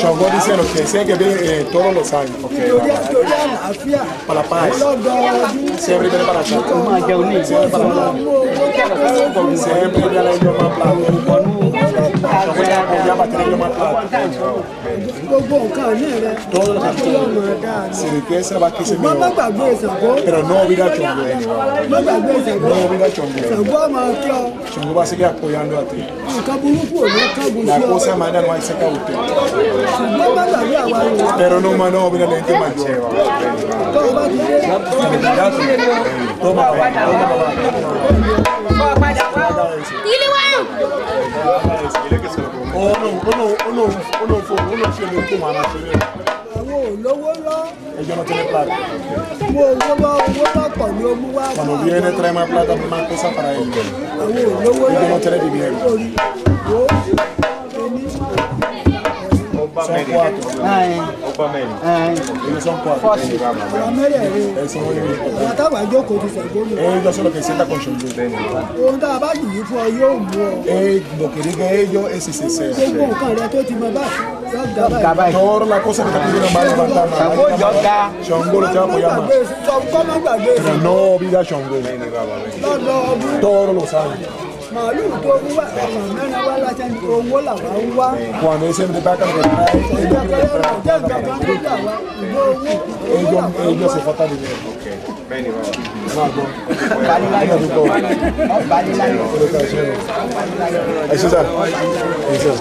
Chongó dice lo que sé que viene todos los años. Para la paz. Siempre viene para acá. Siempre para acá. Siempre viene el año más plata. Ya va a tener más plata. Todo lo que se riqueza va a que se me pero no olvida Chongó. No olvida Chongó. Chongó va a seguir apoyando a ti. La cosa mañana no hay que sacar usted. Pero no, mano, mira la gente mancheva. Toma, ellos no tienen plata. Cuando viene trae más plata, más cosas para ellos. Ellos no tienen vivienda. Son 4. Ellos son 4. Ellos son los que sientan con Chongó. Lo que diga ellos es sincero. Todas las cosas que te pidieron van a levantar más. Chongó lo te va a apoyar más. Pero no olvida Chongó. Todos los años. Cuando ese me va a cambiar, ellos se faltan dinero. Eso está. Eso.